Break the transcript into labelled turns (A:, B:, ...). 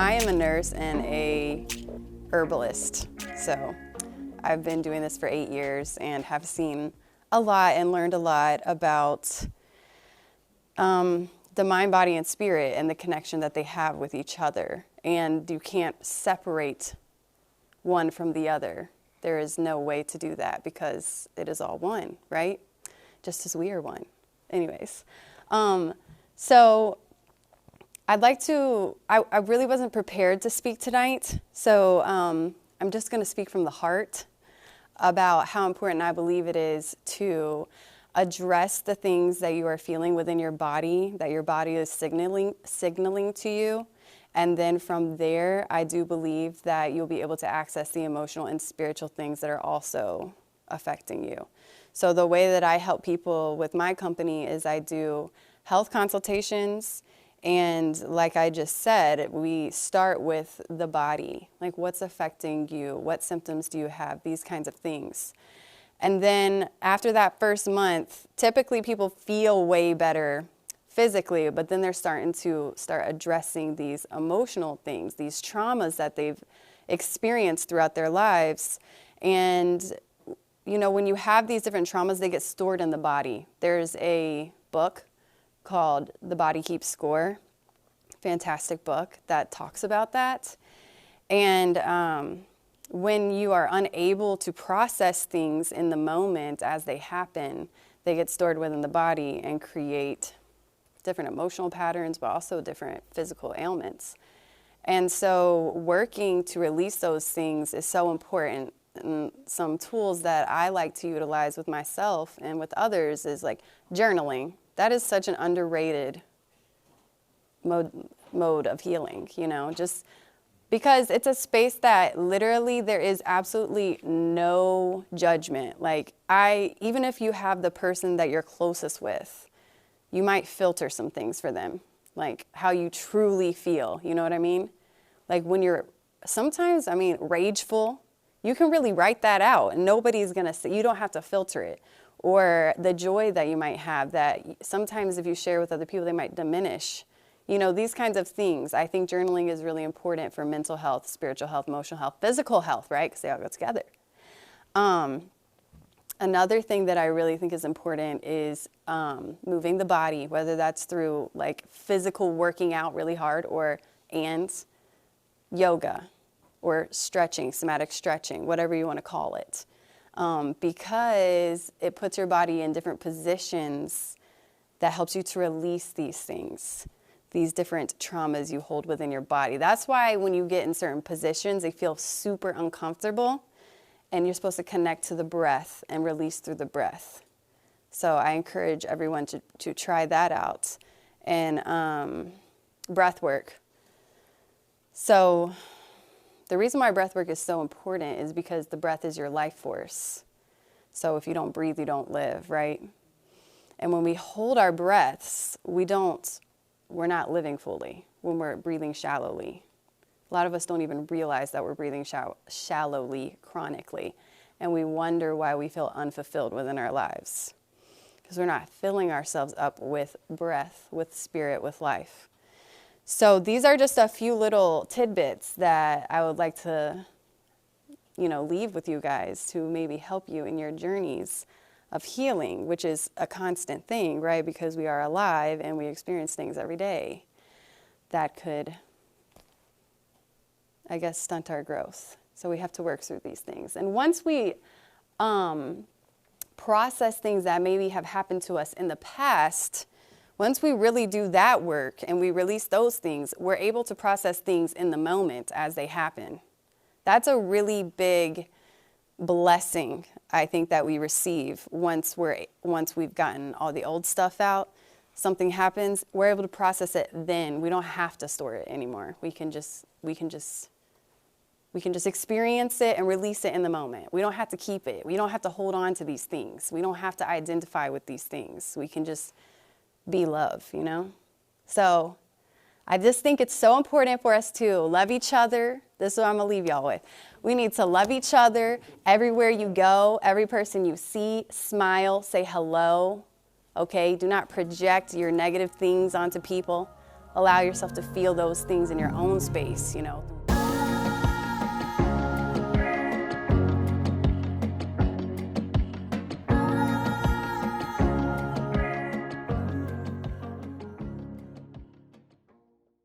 A: I am a nurse and a herbalist. So I've been doing this for 8 years and have seen a lot and learned a lot about the mind, body, and spirit and the connection that they have with each other. And you can't separate one from the other. There is no way to do that because it is all one, right? Just as we are one. Anyways, so I'd like to, I really wasn't prepared to speak tonight. So I'm just going to speak from the heart about how important I believe it is to address the things that you are feeling within your body, that your body is signaling to you. And then from there, I do believe that you'll be able to access the emotional and spiritual things that are also affecting you. So the way that I help people with my company is I do health consultations. And like I just said, we start with the body, like what's affecting you, what symptoms do you have, these kinds of things. And then after that first month, typically people feel way better physically, but then they're starting to addressing these emotional things, these traumas that they've experienced throughout their lives. And, you know, when you have these different traumas, they get stored in the body. There's a book called The Body Keeps Score, fantastic book that talks about that. And when you are unable to process things in the moment as they happen, they get stored within the body and create different emotional patterns, but also different physical ailments. And so working to release those things is so important. And some tools that I like to utilize with myself and with others is like journaling. That is such an underrated mode of healing, you know, just because it's a space that literally there is absolutely no judgment. Like even if you have the person that you're closest with, you might filter some things for them, like how you truly feel, you know what I mean? Like when you're sometimes, rageful, you can really write that out and nobody's gonna say, you don't have to filter it. Or the joy that you might have that sometimes if you share with other people, they might diminish. You know, these kinds of things. I think journaling is really important for mental health, spiritual health, emotional health, physical health, right? Because they all go together. Another thing that I really think is important is moving the body, whether that's through like physical working out really hard and yoga or stretching, somatic stretching, whatever you want to call it. Because it puts your body in different positions that helps you to release these things, these different traumas you hold within your body. That's why when you get in certain positions, they feel super uncomfortable. And you're supposed to connect to the breath and release through the breath. So I encourage everyone to try that out. And breath work. So the reason why breath work is so important is because the breath is your life force. So if you don't breathe, you don't live, right? And when we hold our breaths, we're not living fully when we're breathing shallowly. A lot of us don't even realize that we're breathing shallowly, chronically, and we wonder why we feel unfulfilled within our lives. Because we're not filling ourselves up with breath, with spirit, with life. So these are just a few little tidbits that I would like to, leave with you guys to maybe help you in your journeys of healing, which is a constant thing, right? Because we are alive and we experience things every day that could, stunt our growth. So we have to work through these things. And once we process things that maybe have happened to us in the past, once we really do that work and we release those things, we're able to process things in the moment as they happen. That's a really big blessing, I think, that we receive once we've gotten all the old stuff out. Something happens, we're able to process it then. We don't have to store it anymore. We can just experience it and release it in the moment. We don't have to keep it. We don't have to hold on to these things. We don't have to identify with these things. We can just be love, So I just think it's so important for us to love each other. This is what I'm going to leave y'all with. We need to love each other everywhere you go, every person you see, smile, say hello, okay? Do not project your negative things onto people. allow yourself to feel those things in your own space, you know.